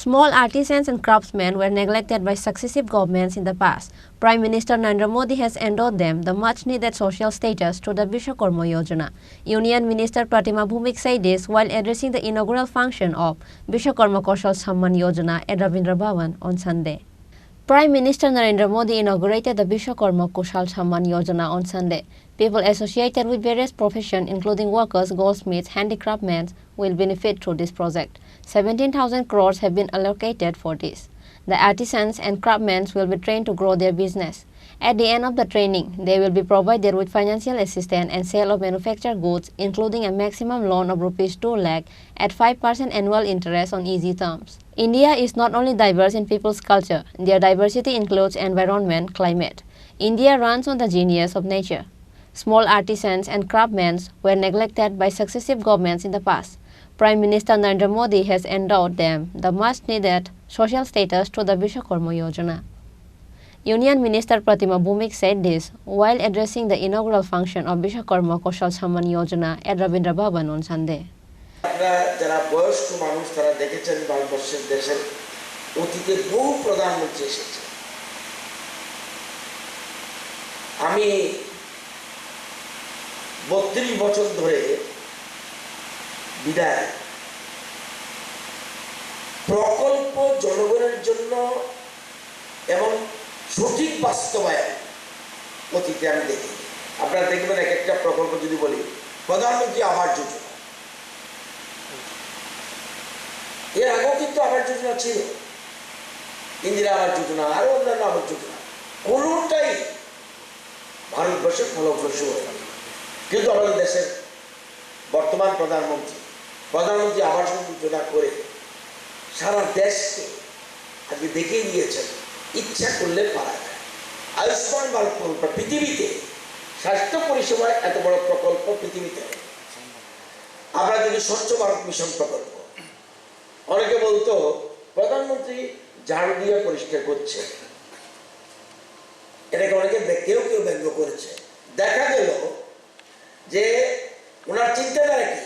Small artisans and craftsmen were neglected by successive governments in the past. Prime Minister Narendra Modi has endowed them the much-needed social status through the Vishwakarma Yojana. Union Minister Pratima Bhumik said this while addressing the inaugural function of Vishwakarma Kaushal Samman Yojana at Rabindra Bhavan on Sunday. Prime Minister Narendra Modi inaugurated the Vishwakarma Kaushal Samman Yojana on Sunday. People associated with various professions, including workers, goldsmiths, handicraftsmen, will benefit through this project. 17,000 crores have been allocated for this. The artisans and craftsmen will be trained to grow their business. At the end of the training, they will be provided with financial assistance and sale of manufactured goods, including a maximum loan of Rs 2 lakh at 5% annual interest on easy terms. India is not only diverse in people's culture, their diversity includes environment, climate. India runs on the genius of nature. Small artisans and craftsmen were neglected by successive governments in the past. Prime Minister Narendra Modi has endowed them the much-needed social status through the Vishwakarma Yojana. Union Minister Pratima Bhumik said this while addressing the inaugural function of Vishwakarma Kaushal Samman Yojana at Rabindra Bhavan on Sunday. যারা বয়স্ক মানুষ তারা দেখেছেন ভারতবর্ষের দেশের অতীতে বহু প্রধানমন্ত্রী এসেছে। আমি 32 বছর ধরে বিদায় প্রকল্প জনগণের জন্য এবং সঠিক বাস্তবায়ন অতীতে আমি দেখি। আপনারা দেখবেন এক একটা প্রকল্প যদি বলি প্রধানমন্ত্রী আবাস যোজনা, এর আগেও কিন্তু আবাস যোজনা ছিল, ইন্দিরা আবাস যোজনা আরো অন্যান্য আবাস যোজনা, কোনোটাই ভারতবর্ষের ফলপ্রসূ হয়নি। কিন্তু আমাদের দেশের বর্তমান প্রধানমন্ত্রী আবাস যোজনা করে সারা দেশকে আজকে দেখিয়ে দিয়েছেন ইচ্ছা করলে পারা যায়। আয়ুষ্মান ভারত প্রকল্প পৃথিবীতে স্বাস্থ্য পরিষেবার এত বড় প্রকল্প পৃথিবীতে। আমরা যদি স্বচ্ছ ভারত মিশন প্রকল্প, অনেকে বলতো প্রধানমন্ত্রী ঝাড়ু দিয়ে পরিষ্কার করছে, এটাকে অনেকে কেউ ব্যঙ্গ করেছে। দেখা গেল যে ওনার চিন্তাধারা কি,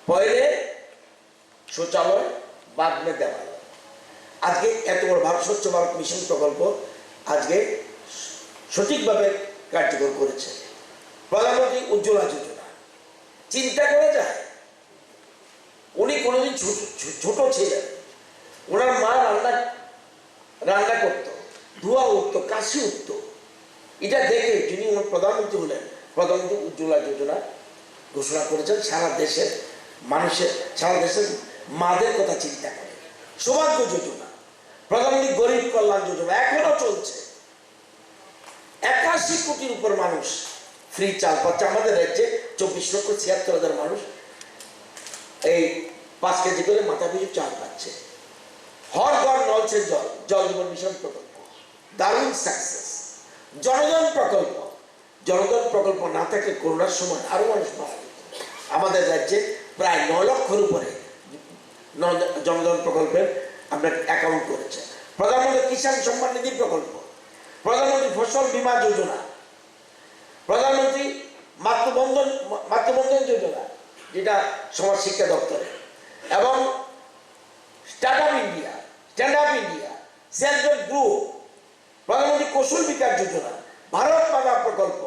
পয়লে শৌচালয় বাদ মে দেওয়াল। আজকে এত বড় স্বচ্ছ ভারত মিশন প্রকল্প আজকে সঠিকভাবে কার্যকর করেছে। প্রধানমন্ত্রী উজ্জ্বলা যোজনা, চিন্তা করা যায় উনি কোনোদিন ছোট ছিলেন, ওনার মা রান্না করতো, ধোয়া উঠতো, কাশি উঠতো, এটা দেখে যিনি ওনার প্রধানমন্ত্রী হলেন, প্রধানমন্ত্রী উজ্জ্বলা যোজনা ঘোষণা করেছেন। সারা দেশের মানুষের, সারা দেশের মাদের কথা চিন্তা করে। সৌভাগ্য যোজনা, প্রধানমন্ত্রী গরিব কল্যাণ যোজনা এখনো চলছে। 81 কোটির উপর মানুষ ফ্রি চাল পাচ্ছে। আমাদের রাজ্যে 24,76,000 মানুষ এই 5 কেজি করে মাথা পিছু চাল পাচ্ছে। হর ঘর নল সে জল, জল জীবন মিশন প্রকল্প দারুণ সাকসেস। জনধন প্রকল্প না থাকলে করোনার সময় আরো মানুষ মারা যেত। আমাদের রাজ্যে প্রায় 9 লক্ষের উপরে জনধন প্রকল্পের আমরা অ্যাকাউন্ট করেছে। প্রধানমন্ত্রী কিষাণ সম্মান নিধি প্রকল্প, প্রধানমন্ত্রী ফসল বীমা যোজনা, প্রধানমন্ত্রী মাতৃবন্ধন যোজনা যেটা সমাজ শিক্ষা দপ্তরে, এবং start up India, self help group, প্রধানমন্ত্রী কৌশল বিকাশ যোজনা, ভারত মাতা প্রকল্প,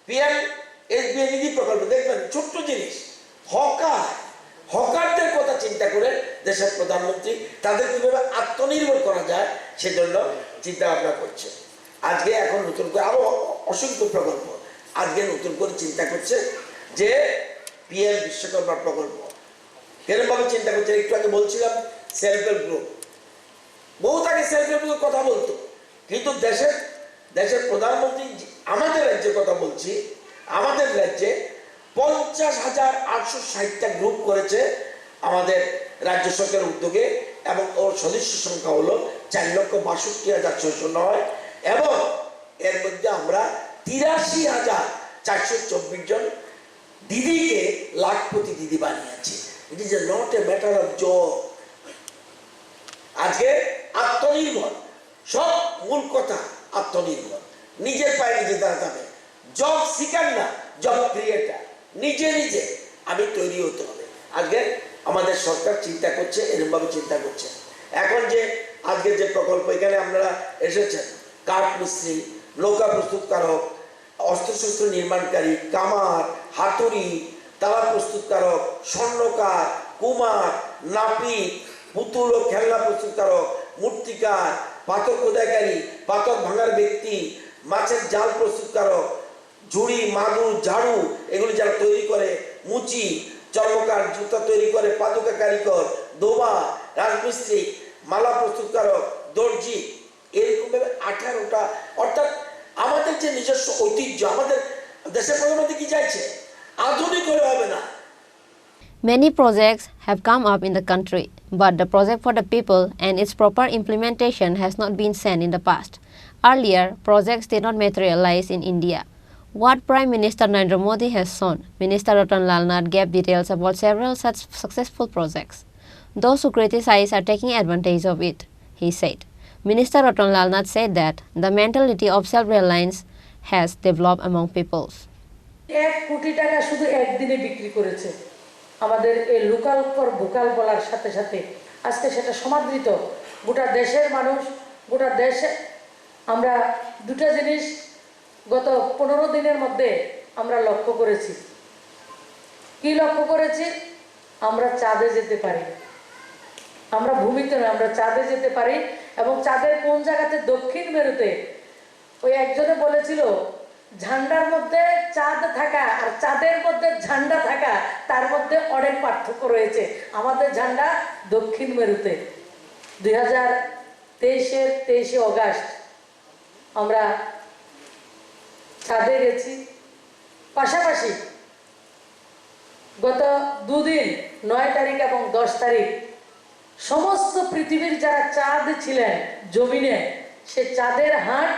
পিএম-এসবিআই নিধি প্রকল্প। দেখবেন ছোট্ট জিনিস, হকারদের কথা চিন্তা করে দেশের প্রধানমন্ত্রী তাদের কিভাবে আত্মনির্ভর করা যায় সেজন্য চিন্তা ভাবনা করছে। আজকে এখন নতুন করে আরো অসংখ্য প্রকল্প আজকে নতুন করে চিন্তা করছে যে পিএম বিশ্বকর্মা প্রকল্প এরকম ভাবে চিন্তা করছে। একটু আগে বলছিলাম সেলফ হেল্প গ্রুপ, বহুত আগে সেলফ হেল্প গ্রুপ কথা বলতো, কিন্তু দেশের প্রধানমন্ত্রী আমাদের রাজ্যের কথা বলছি, আমাদের রাজ্যে 50,860টা গ্রুপ করেছে আমাদের রাজ্য সরকারের উদ্যোগে, এবং ওর সদস্য সংখ্যা হলো 4,62,609, এবং এর মধ্যে আমরা 83,424 জন দিদিকে লাখপতি দিদি বানিয়েছি। It is not a matter of job. আজকে আত্মনির্ভর, সব মূল কথা আত্মনির্ভর, নিজের পায়ে নিজে দাঁড়াতে হবে। জব সিকার না, জব ক্রিয়েটার। নিজে আমি তৈরি হতে হবে। আজকে আমাদের সরকার চিন্তা করছে, এরকম ভাবে চিন্তা করছে এখন যে আজকের যে প্রকল্প এখানে আপনারা এসেছেন, কাঠ মিস্ত্রি, নৌকা প্রস্তুতকারক, অস্ত্রশস্ত্র নির্মাণকারী, কামার, হাতুড়ি, তালা প্রস্তুতকারক, স্বর্ণকার, কুমার, নাপিত, পুতুল ও খেলনা প্রস্তুতকারক, মূর্তিকার, পাথর খোদাইকারী, পাথর ভাঙার ব্যক্তি, মাছের জাল প্রস্তুতকারক, ঝুড়ি, মাদুর, ঝাড়ু এগুলি যারা তৈরি করে, মুচি, চর্মকার, জুতা তৈরি করে, পাদুকা কারিগর, দোবা, রাজমিস্ত্রি, মালা প্রস্তুতকারক, দর্জি, এরকমভাবে 18টা। অর্থাৎ আমাদের যে নিজস্ব ঐতিহ্য, আমাদের দেশের প্রধানমন্ত্রী কি চাইছে? আধুনিক হলে হবে না। Many projects have come up in the country, but the project for the people and its proper implementation has not been seen in the past. Earlier, projects did not materialize in India. What Prime Minister Narendra Modi has shown, Minister Ratan Lal Nath gave details about several such successful projects. Those who criticize are taking advantage of it, he said. Minister Ratan Lal Nath said that the mentality of self-reliance has developed among peoples. 1 কোটি টাকা শুধু একদিনে বিক্রি করেছে। আমাদের এই local for vocal বলার সাথে সাথে আজকে সেটা সমাদৃত গোটা দেশের মানুষ, গোটা দেশে। আমরা দুটো জিনিস গত 15 দিনের মধ্যে আমরা লক্ষ্য করেছি। কি লক্ষ্য করেছি? আমরা চাঁদে যেতে পারি। আমরা ভূমিতে নয়, আমরা চাঁদে যেতে পারি। এবং চাঁদের কোন জায়গাতে? দক্ষিণ মেরুতে। ওই একজনে বলেছিল ঝান্ডার মধ্যে চাঁদ থাকা আর চাঁদের মধ্যে ঝান্ডা থাকা, তার মধ্যে অনেক পার্থক্য রয়েছে। আমাদের ঝান্ডা দক্ষিণ মেরুতে। 2023-এর 23শে অগাস্ট আমরা চাঁদে গেছি। পাশাপাশি গত 2 দিন 9 তারিখ এবং 10 তারিখ সমস্ত পৃথিবীর যারা চাঁদ ছিলেন জমিনে, সে চাঁদের হাট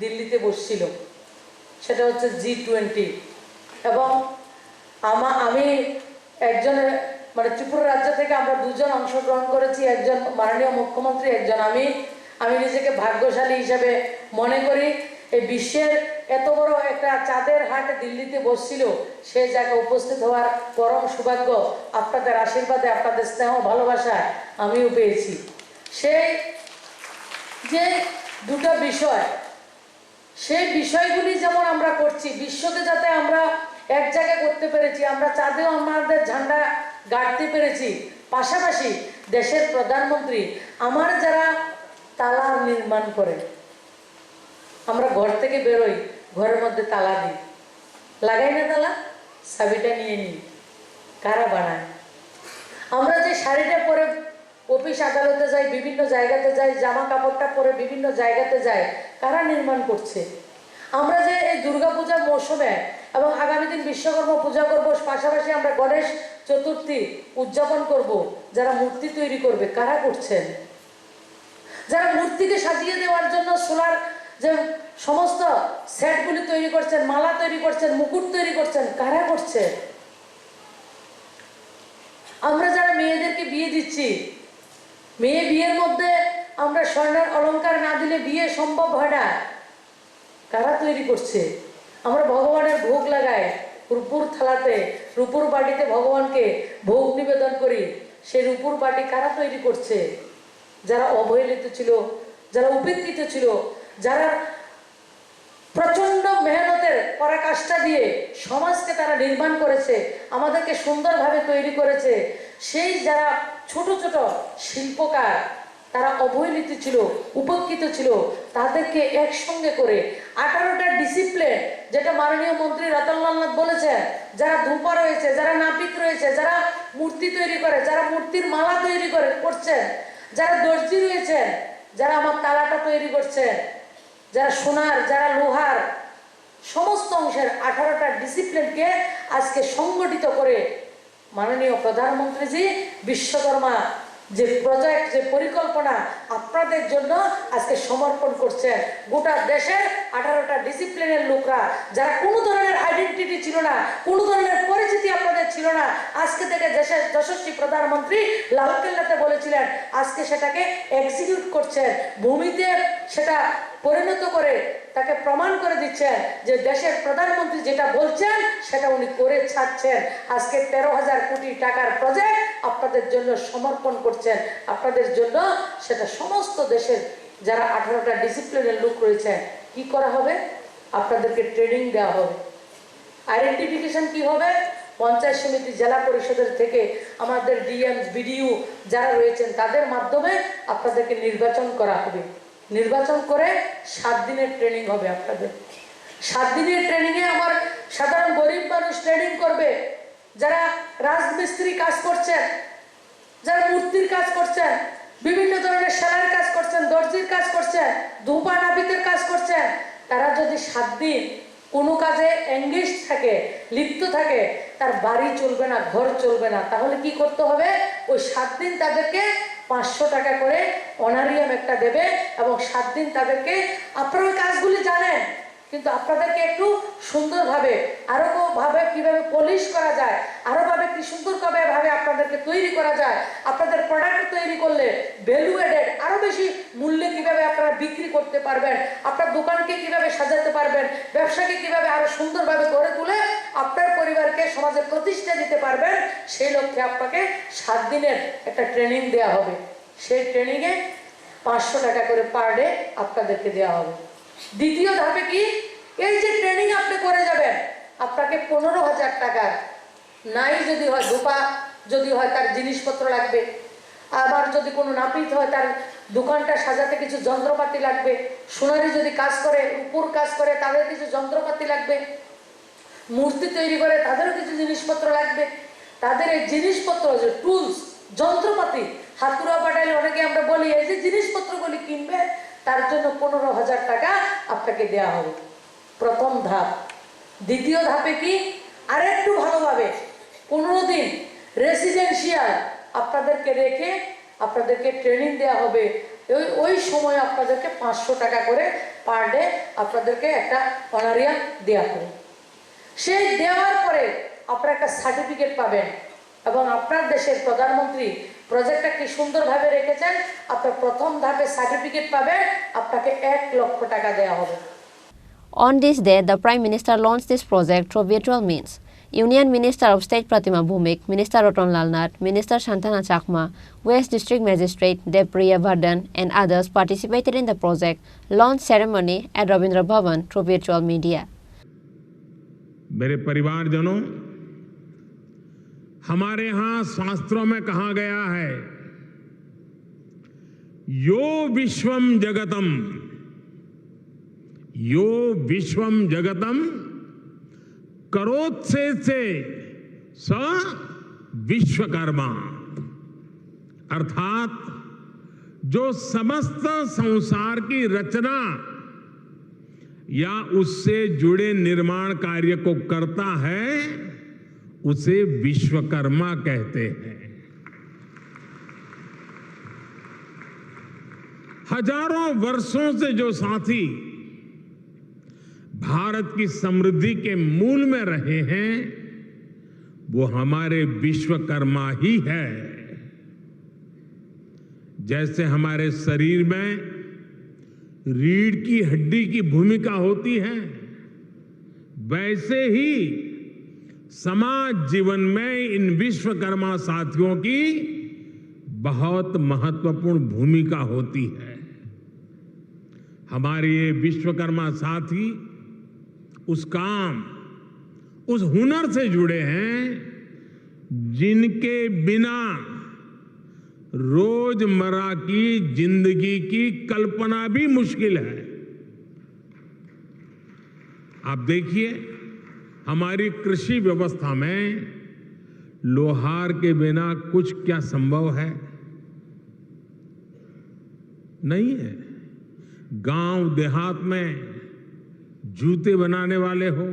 দিল্লিতে বসছিল। সেটা হচ্ছে G20। এবং আমি একজন, মানে ত্রিপুরা রাজ্য থেকে আমরা 2 জন অংশগ্রহণ করেছি, একজন মাননীয় মুখ্যমন্ত্রী, একজন আমি নিজেকে ভাগ্যশালী হিসেবে মনে করি। এই বিশ্বের এত বড় একটা চাঁদের হাট দিল্লিতে বসছিল, সে জায়গায় উপস্থিত হওয়ার পরম সৌভাগ্য আপনাদের আশীর্বাদে, আপনাদের স্নেহ ভালোবাসায় আমিও পেয়েছি। সেই যে দুটো বিষয়, সেই বিষয়গুলি যেমন আমরা করছি, বিশ্বকে যাতে আমরা এক জায়গায় করতে পেরেছি, আমরা চাঁদেও আমাদের ঝান্ডা গাড়তে পেরেছি। পাশাপাশি দেশের প্রধানমন্ত্রী আমার যারা তালা নির্মাণ করে, আমরা ঘর থেকে বেরোই, ঘরের মধ্যে তালা দিই, লাগাই না তালা, চাবিটা নিয়ে নিই। কারা বানায়? আমরা যে শাড়িটা পরে অফিস আদালতে যাই, বিভিন্ন জায়গাতে যাই, জামা কাপড়টা পরে বিভিন্ন জায়গাতে যাই, কারা নির্মাণ করছে? আমরা যে এই দুর্গাপূজার মৌসুমে এবং আগামী দিন বিশ্বকর্মা পূজা করব, পাশাপাশি আমরা গণেশ চতুর্থী উদযাপন করব, যারা মূর্তি তৈরি করবে কারা করছেন? যারা মূর্তিকে সাজিয়ে দেওয়ার জন্য সোলার যে সমস্ত সেটগুলি তৈরি করছেন, মালা তৈরি করছেন, মুকুট তৈরি করছেন, কারা করছে? আমরা যারা মেয়েদেরকে বিয়ে দিচ্ছি, মেয়ে বিয়ের মধ্যে আমরা স্বর্ণের অলংকার না দিলে বিয়ে সম্ভব হয় না, কারা তৈরি করছে? আমরা ভগবানের ভোগ লাগাই রূপুর থালাতে, রূপুর বাটিতে ভগবানকে ভোগ নিবেদন করি, সেই রূপুর বাটি কারা তৈরি করছে? যারা অবহেলিত ছিল, যারা উপেক্ষিত ছিল, যারা প্রচন্ড মেহনতের পরাকাষ্ঠা দিয়ে সমাজকে তারা নির্মাণ করেছে, আমাদেরকে সুন্দরভাবে তৈরি করেছে, সেই যারা ছোট ছোট শিল্পকার, তারা অবহেলিত ছিল, উপেক্ষিত ছিল, তাদেরকে একসঙ্গে করে 18টা ডিসিপ্লিন, যেটা মাননীয় মন্ত্রী রতনলাল নাথ বলেছেন, যারা ধূপা রয়েছে, যারা নাপিত রয়েছে, যারা মূর্তি তৈরি করে, যারা মূর্তির মালা তৈরি করছেন, যারা দর্জি রয়েছেন, যারা আমার তালাটা তৈরি করছেন, যারা সোনার, যারা লোহার, সমস্ত অংশের 18টা ডিসিপ্লিনকে আজকে সংগঠিত করে মাননীয় প্রধানমন্ত্রীজি বিশ্বকর্মা যে প্রজেক্ট, যে পরিকল্পনা আপনাদের জন্য আজকে সমর্পণ করছেন। গোটা দেশের 18টা ডিসিপ্লিনের লোকরা, যারা কোনো ধরনের আইডেন্টিটি ছিল না, কোনো ধরনের পরিচিতি আপনাদের ছিল না, আজকে থেকে দেশের যশস্বী প্রধানমন্ত্রী লালকেল্লাতে বলেছিলেন, আজকে সেটাকে এক্সিকিউট করছেন, ভূমিতে সেটা পরিণত করে তাকে প্রমাণ করে দিচ্ছেন যে দেশের প্রধানমন্ত্রী যেটা বলছেন সেটা উনি করে ছাড়ছেন। আজকে 13,000 কোটি টাকার প্রজেক্ট আপনাদের জন্য সমর্পণ করছেন, আপনাদের জন্য সেটা সমস্ত দেশের যারা 18টা ডিসিপ্লিনের লোক রয়েছে কি করা হবে, আপনাদেরকে ট্রেনিং দেওয়া হবে। আইডেন্টিফিকেশন কি হবে, পঞ্চায়েত সমিতি জেলা পরিষদের থেকে আমাদের ডিএম বিডিইউ যারা রয়েছেন তাদের মাধ্যমে আপনাদেরকে নির্বাচন করা হবে। নির্বাচন করে 7 দিনের ট্রেনিং হবে আপনাদের। 7 দিনের ট্রেনিংয়ে আমার সাধারণ গরিব মানুষ ট্রেনিং করবে, যারা রাজমিস্ত্রি কাজ করছেন, যারা মূর্তির কাজ করছেন, বিভিন্ন ধরনের সেলাইয়ের কাজ করছেন, দর্জির কাজ করছেন, ধূপা নাবিতের কাজ করছেন, তারা যদি 7 দিন কোনো কাজে এঙ্গেজ থাকে, লিপ্ত থাকে, তার বাড়ি চলবে না, ঘর চলবে না। তাহলে কি করতে হবে, ওই 7 দিন তাদেরকে 500 টাকা করে অনারিয়াম একটা দেবে এবং 7 দিন তাদেরকে, আপনারা কাজগুলি জানেন কিন্তু আপনাদেরকে একটু সুন্দরভাবে আরো ভাবে কিভাবে পলিশ করা যায়, আরো ভাবে কি সুন্দরভাবে আপনাদেরকে তৈরি করা যায়, আপনাদের প্রোডাক্ট তৈরি করলে ভ্যালু এডেড আরো বেশি মূল্যে কিভাবে আপনারা বিক্রি করতে পারবেন, আপনার দোকানকে কিভাবে সাজাতে পারবেন, ব্যবসাকে কিভাবে আরো সুন্দরভাবে গড়ে তুলে আপনার পরিবারকে সমাজে প্রতিষ্ঠা দিতে পারবেন, সেই লক্ষ্যে আপনাকে 7 দিনের একটা ট্রেনিং দেওয়া হবে। সেই ট্রেনিংয়ে 500 টাকা করে পার ডে আপনাদেরকে দেওয়া হবে। দ্বিতীয় ধাপে কি, এই যে ট্রেনিং আপনি করে যাবেন, আপনাকে 15,000 টাকা নাই যদি হয়, ধোপা যদি হয় তার জিনিসপত্র লাগবে, আবার যদি কোনো নাপিত হয় তার দোকানটা সাজাতে কিছু যন্ত্রপাতি লাগবে, সোনারি যদি কাজ করে, উপর কাজ করে তাদের কিছু যন্ত্রপাতি লাগবে, মূর্তি তৈরি করে তাদেরও কিছু জিনিসপত্র লাগবে। তাদের এই জিনিসপত্র যে টুলস, যন্ত্রপাতি, হাতুড়া পাটাইলে অনেকে আমরা বলি এই যে জিনিসপত্রগুলি কিনবে, তার জন্য 15,000 টাকা আপনাকে দেওয়া হবে, প্রথম ধাপ। দ্বিতীয় ধাপে কি, আরেকটু ভালোভাবে 15 দিন রেসিডেন্সিয়াল আপনাদেরকে রেখে আপনাদেরকে ট্রেনিং দেওয়া হবে। ওই সময় আপনাদেরকে 500 টাকা করে পার ডে আপনাদেরকে একটা অনারিয়াম দেওয়া হবে। সেই দেওয়ার পরে আপনারা একটা সার্টিফিকেট পাবেন এবং আপনার দেশের প্রধানমন্ত্রী প্রজেক্টটা কি সুন্দরভাবে রেখেছেন, আপনার প্রথম ধাপে সার্টিফিকেট পাবেন, আপনাকে 1 লক্ষ টাকা দেওয়া হবে। On this day, the Prime Minister launched this project through virtual means. Union Minister of State Pratima Bhumik, Minister Ratan Lal Nath, Minister Shantana Chakma, West District Magistrate Depriya Vardhan and others participated in the project launch ceremony at Rabindra Bhavan through virtual media. मेरे परिवारजनों, हमारे यहाँ शास्त्रों में कहा गया है, यो विश्वम जगतम, यो विश्वम जगतम करोत्से से स विश्वकर्मा, अर्थात जो समस्त संसार की रचना या उससे जुड़े निर्माण कार्य को करता है उसे विश्वकर्मा कहते हैं। हजारों वर्षों से जो साथी भारत की समृद्धि के मूल में रहे हैं वो हमारे विश्वकर्मा ही है। जैसे हमारे शरीर में रीढ़ की हड्डी की भूमिका होती है, वैसे ही समाज जीवन में इन विश्वकर्मा साथियों की बहुत महत्वपूर्ण भूमिका होती है। हमारे ये विश्वकर्मा साथी उस काम, उस हुनर से जुड़े हैं जिनके बिना रोजमर्रा की जिंदगी की कल्पना भी मुश्किल है। आप देखिए, हमारी कृषि व्यवस्था में लोहार के बिना कुछ क्या संभव है? नहीं है। गांव देहात में जूते बनाने वाले हो,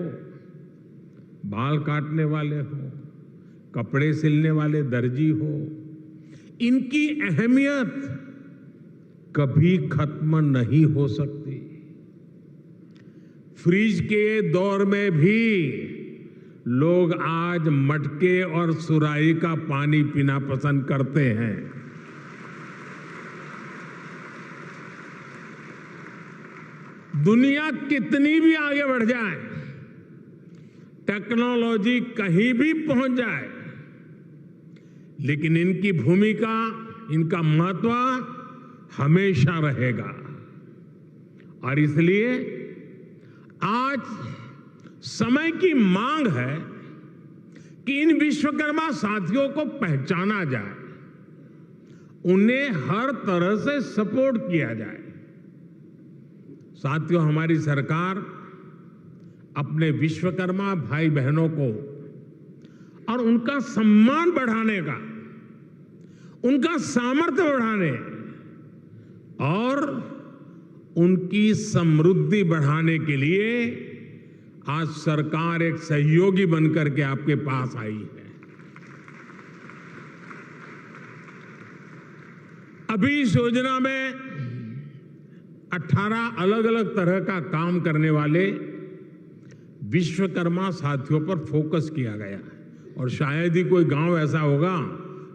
बाल काटने वाले हो, कपड़े सिलने वाले दर्जी हो, इनकी अहमियत कभी खत्म नहीं हो सकती। फ्रिज के दौर में भी लोग आज मटके और सुराही का पानी पीना पसंद करते हैं। दुनिया कितनी भी आगे बढ़ जाए, टेक्नोलॉजी कहीं भी पहुंच जाए, लेकिन इनकी भूमिका, इनका महत्व हमेशा रहेगा। और इसलिए आज समय की मांग है कि इन विश्वकर्मा साथियों को पहचाना जाए, उन्हें हर तरह से सपोर्ट किया जाए। साथियों, हमारी सरकार अपने विश्वकर्मा भाई बहनों को और उनका सम्मान बढ़ाने का, उनका सामर्थ्य बढ़ाने और उनकी समृद्धि बढ़ाने के लिए आज सरकार एक सहयोगी बनकर के आपके पास आई है। अभी इस योजना में 18 अलग अलग तरह का काम करने वाले विश्वकर्मा साथियों पर फोकस किया गया है। और शायद ही कोई गांव ऐसा होगा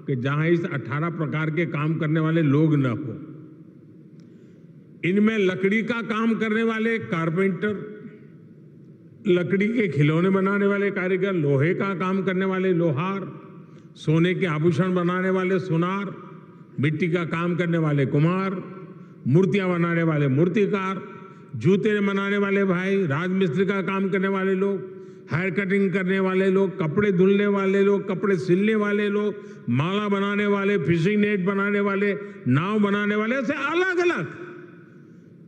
कि जहां इस 18 प्रकार के काम करने वाले लोग न हो। इनमें लकड़ी का काम करने वाले कारपेंटर, लकड़ी के खिलौने बनाने वाले कारीगर, लोहे का काम करने वाले लोहार, सोने के आभूषण बनाने वाले सुनार, मिट्टी का काम करने वाले कुम्हार, मूर्तियां बनाने वाले मूर्तिकार, जूते बनाने वाले भाई, राजमिस्त्री का काम करने वाले लोग, हेयर कटिंग करने वाले लोग, कपड़े धुलने वाले लोग, कपड़े सिलने वाले लोग, माला बनाने वाले, फिशिंग नेट बनाने वाले, नाव बनाने वाले, ऐसे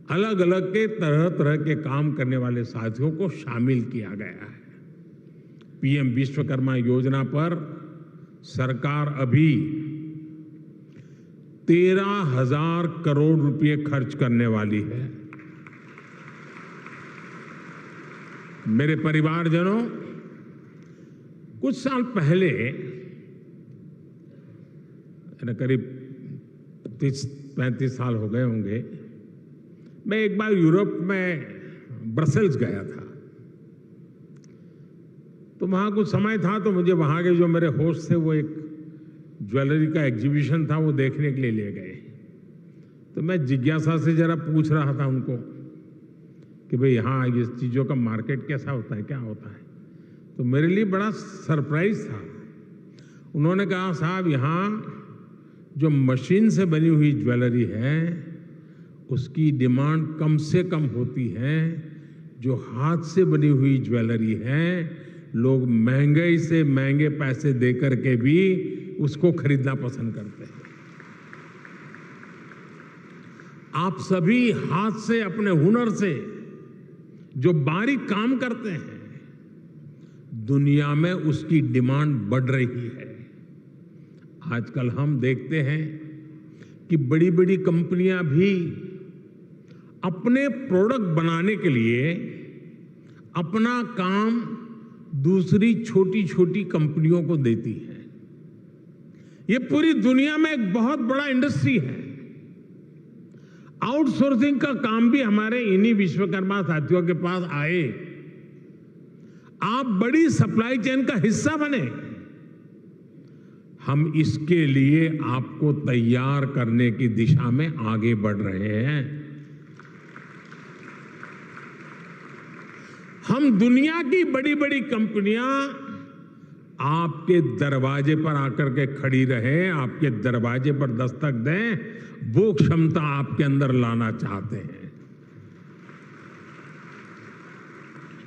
अलग अलग के तरह तरह के काम करने वाले साथियों को शामिल किया गया है। पीएम विश्वकर्मा योजना पर सरकार अभी 13,000 करोड़ रुपए खर्च करने वाली है। मेरे परिवारजनों, कुछ साल पहले, करीब 30-35 साल हो गए होंगे, मैं एक बार यूरोप में ब्रसेल्स गया था। तो वहां कुछ समय था, तो मुझे वहां के जो मेरे होस्ट थे वो एक ज्वेलरी का एग्जीबिशन था, वो देखने के लिए ले गए। तो मैं जिज्ञासा से जरा पूछ रहा था उनको कि भाई यहाँ ये चीज़ों का मार्केट कैसा होता है, क्या होता है। तो मेरे लिए बड़ा सरप्राइज था। उन्होंने कहा, साहब यहाँ जो मशीन से बनी हुई ज्वेलरी है उसकी डिमांड कम से कम होती है, जो हाथ से बनी हुई ज्वेलरी है लोग महंगे से महंगे पैसे देकर के भी उसको खरीदना पसंद करते हैं। आप सभी हाथ से, अपने हुनर से जो बारीक काम करते हैं, दुनिया में उसकी डिमांड बढ़ रही है। आजकल हम देखते हैं कि बड़ी बड़ी कंपनियां भी अपने प्रोडक्ट बनाने के लिए अपना काम दूसरी छोटी छोटी कंपनियों को देती है। ये पूरी दुनिया में एक बहुत बड़ा इंडस्ट्री है। आउटसोर्सिंग का काम भी हमारे इन्हीं विश्वकर्मा साथियों के पास आए। आप बड़ी सप्लाई चेन का हिस्सा बने। हम इसके लिए आपको तैयार करने की दिशा में आगे बढ़ रहे हैं। हम दुनिया की बड़ी बड़ी कंपनियां आपके दरवाजे पर आकर के खड़ी रहे, आपके दरवाजे पर दस्तक दें, वो क्षमता आपके अंदर लाना चाहते हैं।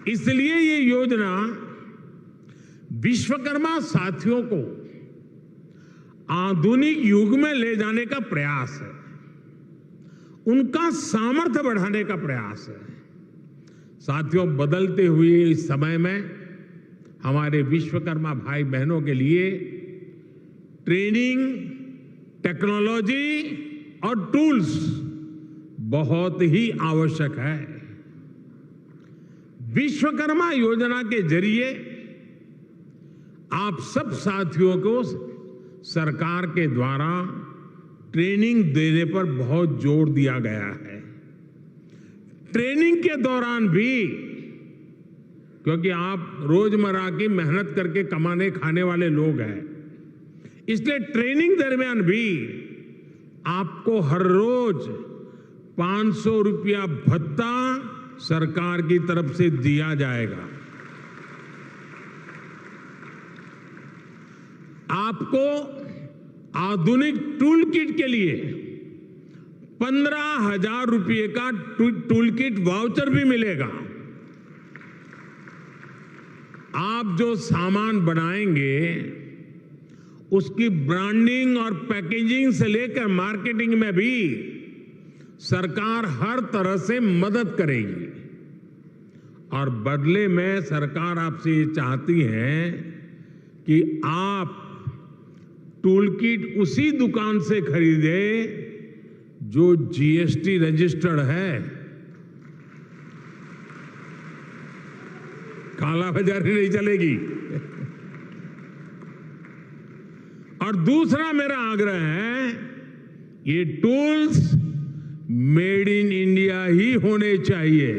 इसलिए ये योजना विश्वकर्मा साथियों को आधुनिक युग में ले जाने का प्रयास है, उनका सामर्थ्य बढ़ाने का प्रयास है। साथियों, बदलते हुए इस समय में हमारे विश्वकर्मा भाई बहनों के लिए ट्रेनिंग, टेक्नोलॉजी और टूल्स बहुत ही आवश्यक है। विश्वकर्मा योजना के जरिए आप सब साथियों को सरकार के द्वारा ट्रेनिंग देने पर बहुत जोर दिया गया है। ट्रेनिंग के दौरान भी क्योंकि आप रोजमर्रा की मेहनत करके कमाने खाने वाले लोग हैं। इसलिए ट्रेनिंग दरमियान भी आपको हर रोज 500 रुपया भत्ता सरकार की तरफ से दिया जाएगा। आपको आधुनिक टूल किट के लिए 15,000 रुपये का टूल किट वाउचर भी मिलेगा। आप जो सामान बनाएंगे उसकी ब्रांडिंग और पैकेजिंग से लेकर मार्केटिंग में भी सरकार हर तरह से मदद करेगी। और बदले में सरकार आपसे ये चाहती है कि आप टूल किट उसी दुकान से खरीदे जो जीएसटी रजिस्टर्ड है। काला बाजारी नहीं चलेगी। और दूसरा मेरा आग्रह है, ये टूल्स मेड इन इंडिया ही होने चाहिए।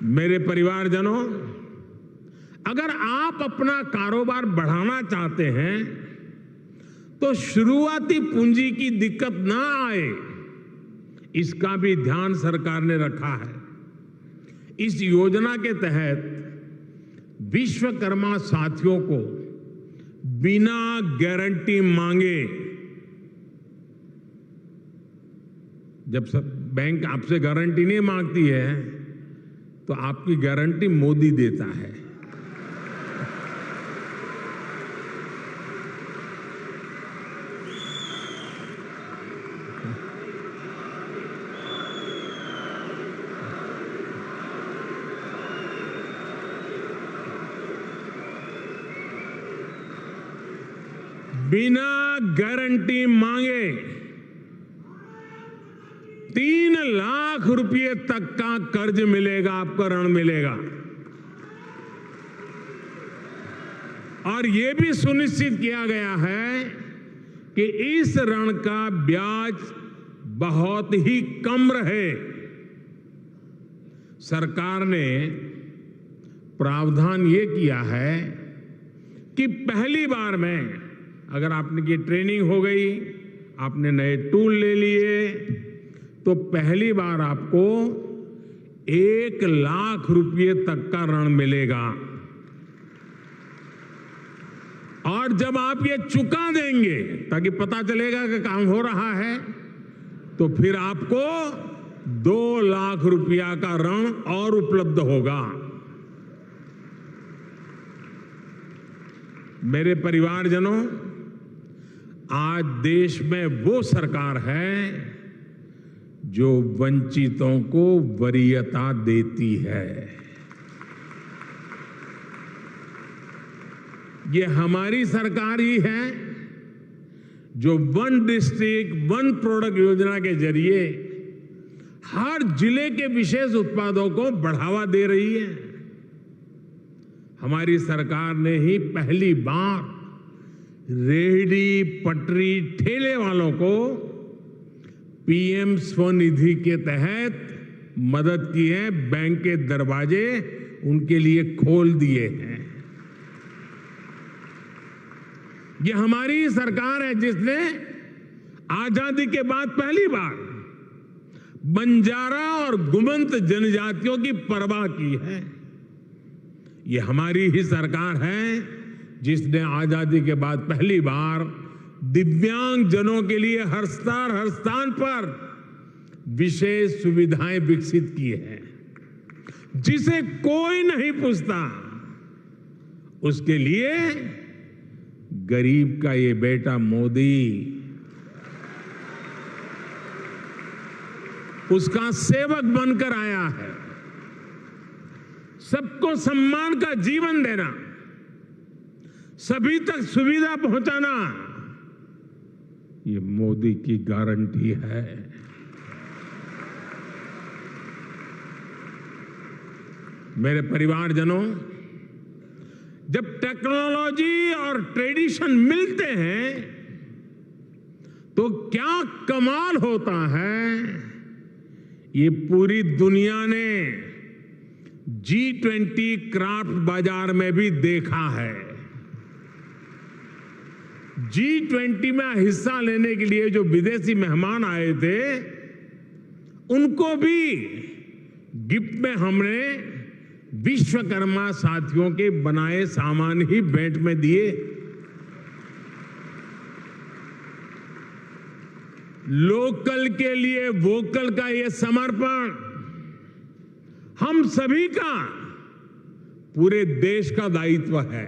मेरे परिवारजनों, अगर आप अपना कारोबार बढ़ाना चाहते हैं तो शुरुआती पूंजी की दिक्कत ना आए, इसका भी ध्यान सरकार ने रखा है। इस योजना के तहत विश्वकर्मा साथियों को बिना गारंटी मांगे, जब सब बैंक आपसे गारंटी नहीं मांगती है तो आपकी गारंटी मोदी देता है। बिना गारंटी मांगे 3 लाख रुपए तक का कर्ज मिलेगा, आपको ऋण मिलेगा। और यह भी सुनिश्चित किया गया है कि इस ऋण का ब्याज बहुत ही कम रहे। सरकार ने प्रावधान ये किया है कि पहली बार में अगर आपने की ट्रेनिंग हो गई, आपने नए टूल ले लिए, तो पहली बार आपको 1 लाख रुपए तक का ऋण मिलेगा। और जब आप ये चुका देंगे ताकि पता चलेगा कि काम हो रहा है, तो फिर आपको 2 लाख रुपया का ऋण और उपलब्ध होगा। मेरे परिवारजनों, आज देश में वो सरकार है जो वंचितों को वरीयता देती है। ये हमारी सरकार ही है जो 1 डिस्ट्रिक्ट 1 प्रोडक्ट योजना के जरिए हर जिले के विशेष उत्पादों को बढ़ावा दे रही है। हमारी सरकार ने ही पहली बार रेहड़ी, पटरी, ठेले वालों को पीएम स्वनिधि के तहत मदद की है। बैंक के दरवाजे उनके लिए खोल दिए हैं। ये हमारी सरकार है जिसने आजादी के बाद पहली बार बंजारा और गुमंत जनजातियों की परवाह की है। ये हमारी ही सरकार है जिसने आजादी के बाद पहली बार दिव्यांग जनों के लिए हर स्थान पर विशेष सुविधाएं विकसित की है। जिसे कोई नहीं पूछता, उसके लिए गरीब का ये बेटा मोदी उसका सेवक बनकर आया है। सबको सम्मान का जीवन देना, सभी तक सुविधा पहुंचाना, ये मोदी की गारंटी है। मेरे परिवारजनों, जब टेक्नोलॉजी और ट्रेडिशन मिलते हैं तो क्या कमाल होता है, ये पूरी दुनिया ने G20 क्राफ्ट बाजार में भी देखा है। G20 में हिस्सा लेने के लिए जो विदेशी मेहमान आए थे, उनको भी गिफ्ट में हमने विश्वकर्मा साथियों के बनाए सामान ही भेंट में दिए। लोकल के लिए वोकल का ये समर्पण हम सभी का, पूरे देश का दायित्व है।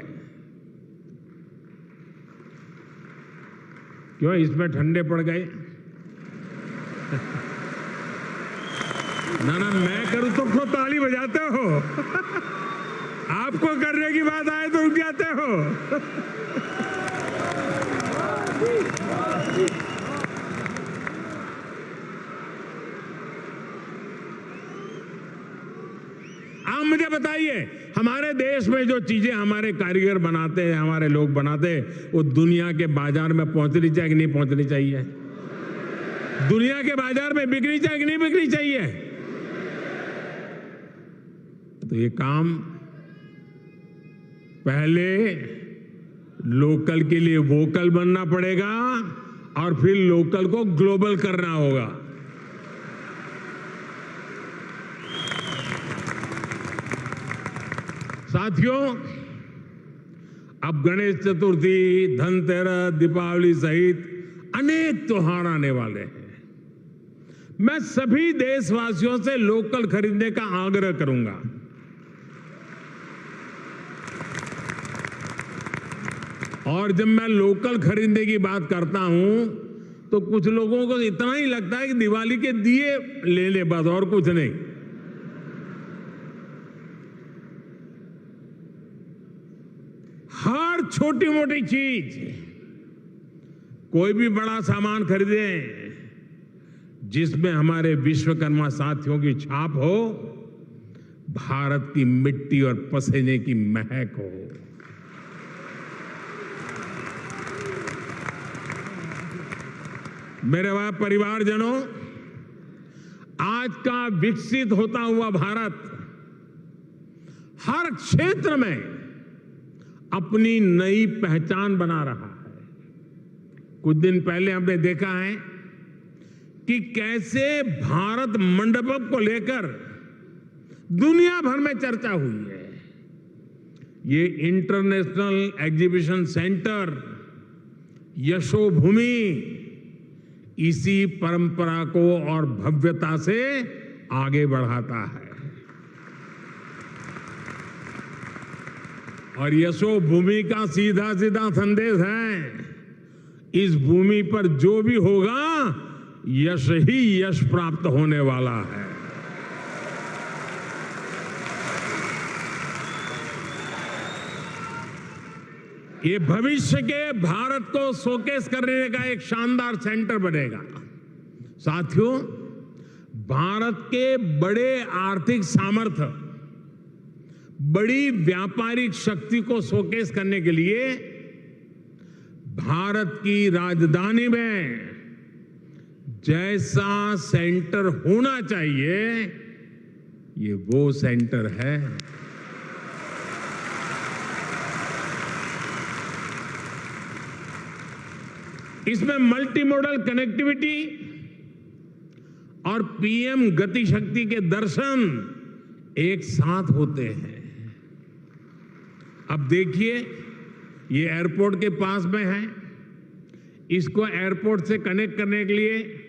क्यों इसमें ठंडे पड़ गए? ना मैं करूं तो खुद ताली बजाते हो। आपको करने की बात आए तो रुक जाते हो। आप मुझे बताइए, हमारे देश में जो चीजें हमारे कारीगर बनाते हैं, हमारे लोग बनाते हैं, वो दुनिया के बाजार में पहुंचनी चाहिए कि नहीं पहुंचनी चाहिए? दुनिया के बाजार में बिकनी चाहिए कि नहीं बिकनी चाहिए? तो ये काम पहले लोकल के लिए वोकल बनना पड़ेगा और फिर लोकल को ग्लोबल करना होगा। साथियों, अब गणेश चतुर्थी, धनतेरस, दीपावली सहित अनेक त्योहार आने वाले हैं। मैं सभी देशवासियों से लोकल खरीदने का आग्रह करूंगा। और जब मैं लोकल खरीदने की बात करता हूं तो कुछ लोगों को इतना ही लगता है कि दिवाली के दिए ले ले, बस और कुछ नहीं। हर छोटी मोटी चीज, कोई भी बड़ा सामान खरीदे जिसमें हमारे विश्वकर्मा साथियों की छाप हो, भारत की मिट्टी और पसीने की महक हो। मेरे परिवारजनों, आज का विकसित होता हुआ भारत हर क्षेत्र में अपनी नई पहचान बना रहा है। कुछ दिन पहले हमने देखा है कि कैसे भारत मंडपम को लेकर दुनिया भर में चर्चा हुई है। ये इंटरनेशनल एग्जीबिशन सेंटर यशोभूमि इसी परंपरा को और भव्यता से आगे बढ़ाता है। और यशोभूमि का सीधा सीधा संदेश है, इस भूमि पर जो भी होगा यश ही यश प्राप्त होने वाला है। ये भविष्य के भारत को शोकेस करने का एक शानदार सेंटर बनेगा। साथियों, भारत के बड़े आर्थिक सामर्थ्य, बड़ी व्यापारिक शक्ति को शोकेस करने के लिए भारत की राजधानी में जैसा सेंटर होना चाहिए, ये वो सेंटर है। इसमें मल्टी मॉडल कनेक्टिविटी और पीएम गति शक्ति के दर्शन एक साथ होते हैं। अब देखिए, ये एयरपोर्ट के पास में है, इसको एयरपोर्ट से कनेक्ट करने के लिए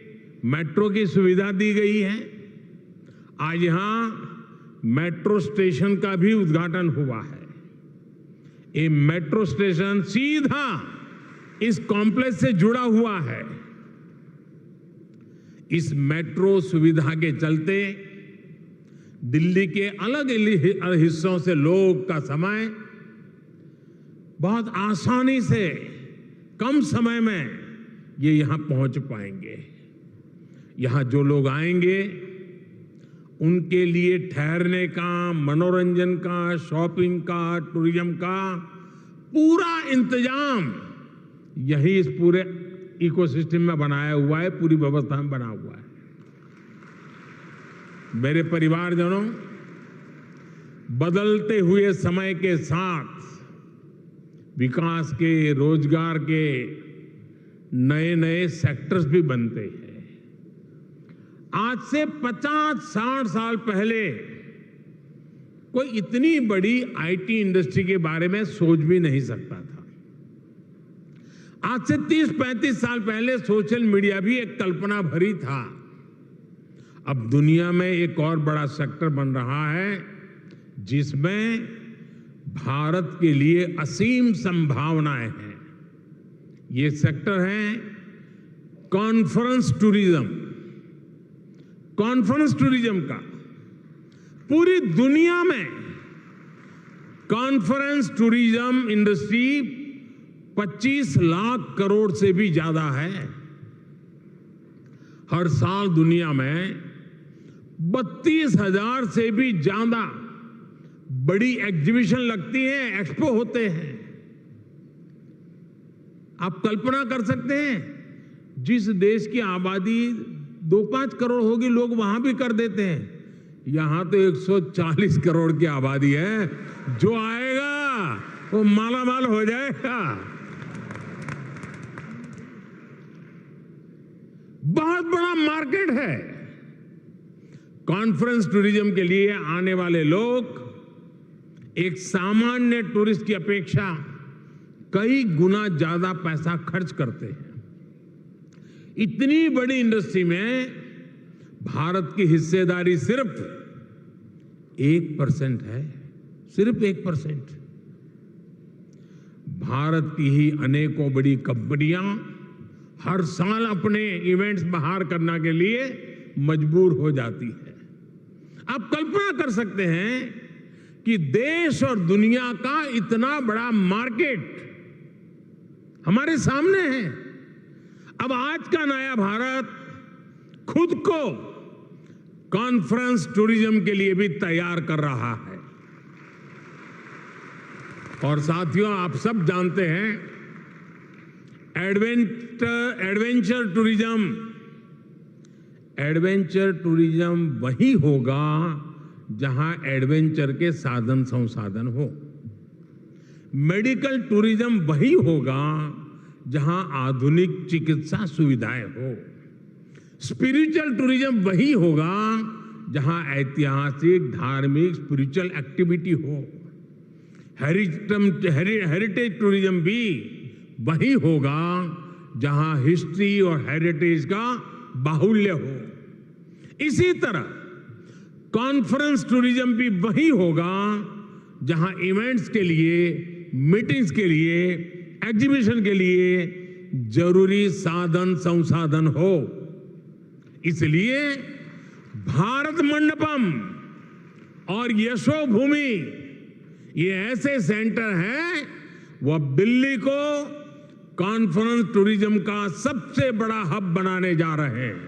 मेट्रो की सुविधा दी गई है। आज यहां मेट्रो स्टेशन का भी उद्घाटन हुआ है। ये मेट्रो स्टेशन सीधा इस कॉम्प्लेक्स से जुड़ा हुआ है। इस मेट्रो सुविधा के चलते दिल्ली के अलग अलग हिस्सों से लोग का समय बहुत आसानी से कम समय में ये यहां पहुंच पाएंगे। यहां जो लोग आएंगे उनके लिए ठहरने का, मनोरंजन का, शॉपिंग का, टूरिज्म का पूरा इंतजाम यही इस पूरे इकोसिस्टम में बनाया हुआ है, पूरी व्यवस्था में बना हुआ है। मेरे परिवारजनों, बदलते हुए समय के साथ विकास के, रोजगार के नए नए सेक्टर्स भी बनते हैं। आज से 50-60 साल पहले कोई इतनी बड़ी आईटी इंडस्ट्री के बारे में सोच भी नहीं सकता था। आज से 30-35 साल पहले सोशल मीडिया भी एक कल्पना भरी था। अब दुनिया में एक और बड़ा सेक्टर बन रहा है जिसमें भारत के लिए असीम संभावनाएं हैं। ये सेक्टर है कॉन्फ्रेंस टूरिज्म। कॉन्फ्रेंस टूरिज्म का पूरी दुनिया में conference tourism industry 25 lakh crore से भी ज्यादा है। हर साल दुनिया में 32,000 से भी ज्यादा बड़ी एग्जीबिशन लगती है, एक्सपो होते हैं। आप कल्पना कर सकते हैं, जिस देश की आबादी 2-5 करोड़ होगी, लोग वहां भी कर देते हैं। यहां तो 140 करोड़ की आबादी है। जो आएगा वो मालामाल हो जाएगा। बहुत बड़ा मार्केट है। कॉन्फ्रेंस टूरिज्म के लिए आने वाले लोग एक सामान्य टूरिस्ट की अपेक्षा कई गुना ज्यादा पैसा खर्च करते हैं। इतनी बड़ी इंडस्ट्री में भारत की हिस्सेदारी सिर्फ 1% है, सिर्फ 1%। भारत की ही अनेकों बड़ी कंपनियां हर साल अपने इवेंट्स बाहर करने के लिए मजबूर हो जाती है। आप कल्पना कर सकते हैं कि देश और दुनिया का इतना बड़ा मार्केट हमारे सामने है। अब आज का नया भारत खुद को कॉन्फ्रेंस टूरिज्म के लिए भी तैयार कर रहा है। और साथियों, आप सब जानते हैं, एडवेंचर टूरिज्म वही होगा जहां एडवेंचर के साधन संसाधन हो। मेडिकल टूरिज्म वही होगा जहां आधुनिक चिकित्सा सुविधाएं हो। स्पिरिचुअल टूरिज्म वही होगा जहां ऐतिहासिक, धार्मिक, स्पिरिचुअल एक्टिविटी हो। हेरिटेज टूरिज्म भी वही होगा जहां हिस्ट्री और हेरिटेज का बाहुल्य हो। इसी तरह कॉन्फ्रेंस टूरिज्म भी वही होगा जहां इवेंट्स के लिए, मीटिंग्स के लिए, एग्जीबिशन के लिए जरूरी साधन संसाधन हो। इसलिए भारत मंडपम और यशोभूमि ये ऐसे सेंटर हैं, वो अब दिल्ली को कॉन्फ्रेंस टूरिज्म का सबसे बड़ा हब बनाने जा रहे हैं।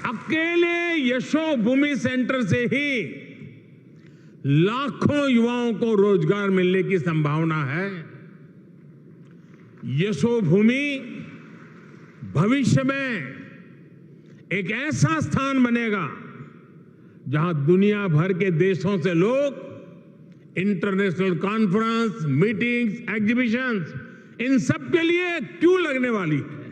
अकेले यशोभूमि सेंटर से ही लाखों युवाओं को रोजगार मिलने की संभावना है। यशोभूमि भविष्य में एक ऐसा स्थान बनेगा जहां दुनिया भर के देशों से लोग इंटरनेशनल कॉन्फ्रेंस, मीटिंग्स, एग्जीबिशंस, इन सब के लिए क्यों लगने वाली है।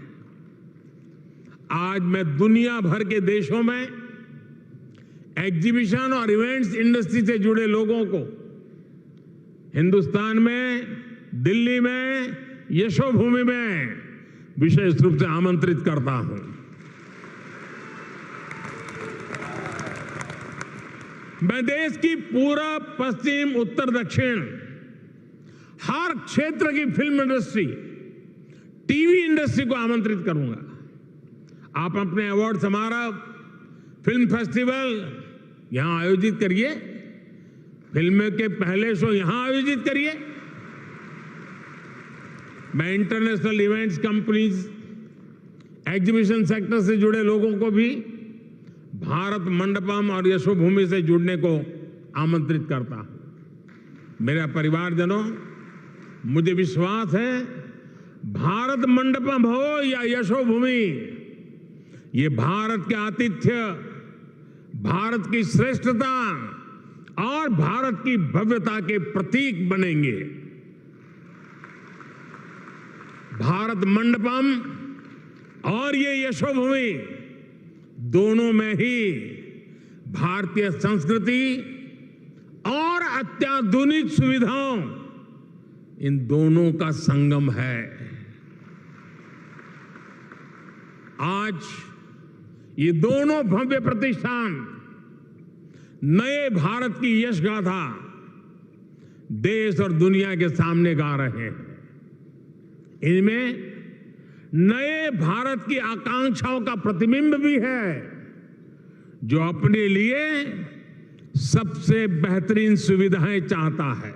आज मैं दुनिया भर के देशों में एग्जीबिशन और इवेंट्स इंडस्ट्री से जुड़े लोगों को हिंदुस्तान में, दिल्ली में, यशोभूमि में विशेष रूप से आमंत्रित करता हूं। मैं देश की पूर्व, पश्चिम, उत्तर, दक्षिण हर क्षेत्र की फिल्म इंडस्ट्री, टीवी इंडस्ट्री को आमंत्रित करूंगा। आप अपने अवार्ड समारोह, फिल्म फेस्टिवल यहां आयोजित करिए, फिल्म के पहले शो यहां आयोजित करिए। मैं international events companies, exhibition sector से जुड़े लोगों को भी भारत मंडपम और यशोभूमि से जुड़ने को आमंत्रित करता हूं। मेरा परिवारजनों, मुझे विश्वास है भारत मंडपम हो या यशोभूमि, ये भारत के आतिथ्य, भारत की श्रेष्ठता और भारत की भव्यता के प्रतीक बनेंगे। भारत मंडपम और ये यशोभूमि दोनों में ही भारतीय संस्कृति और अत्याधुनिक सुविधाओं, इन दोनों का संगम है। आज ये दोनों भव्य प्रतिष्ठान नए भारत की यश गाथा देश और दुनिया के सामने गा रहे हैं। इनमें नए भारत की आकांक्षाओं का प्रतिबिंब भी है, जो अपने लिए सबसे बेहतरीन सुविधाएं चाहता है।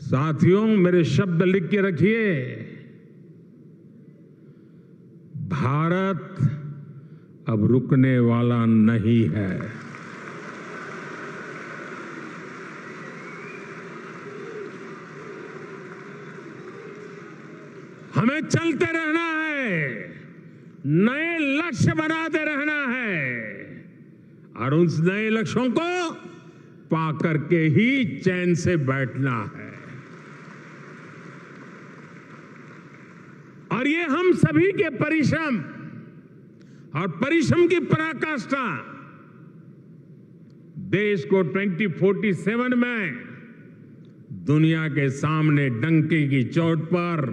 साथियों, मेरे शब्द लिख के रखिए, भारत अब रुकने वाला नहीं है। हमें चलते रहना है, नए लक्ष्य बनाते रहना है और उन नए लक्ष्यों को पा करके ही चैन से बैठना है। और ये हम सभी के परिश्रम और परिश्रम की पराकाष्ठा देश को 2047 में दुनिया के सामने डंके की चोट पर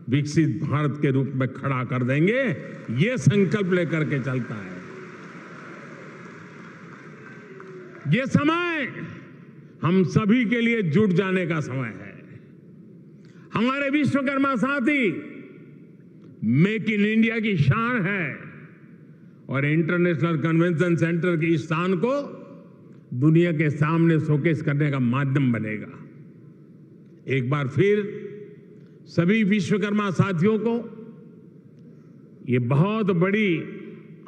विकसित भारत के रूप में खड़ा कर देंगे। ये संकल्प लेकर के चलता है। ये समय हम सभी के लिए जुट जाने का समय है। हमारे विश्वकर्मा साथी मेक इन इंडिया की शान है और इंटरनेशनल कन्वेंशन सेंटर की इस शान को दुनिया के सामने शोकेस करने का माध्यम बनेगा। एक बार फिर सभी विश्वकर्मा साथियों को ये बहुत बड़ी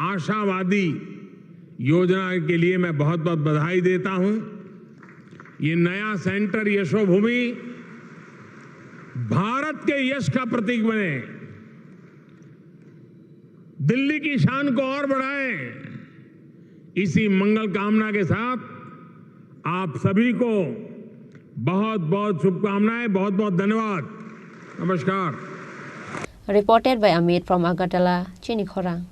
आशावादी योजना के लिए मैं बहुत बहुत बधाई देता हूं। ये नया सेंटर यशोभूमि भारत के यश का प्रतीक बने, दिल्ली की शान को और बढ़ाए। इसी मंगल कामना के साथ आप सभी को बहुत बहुत शुभकामनाएं, बहुत बहुत धन्यवाद। Namaskar. Reported by Amit from Agartala, Chini Khorang.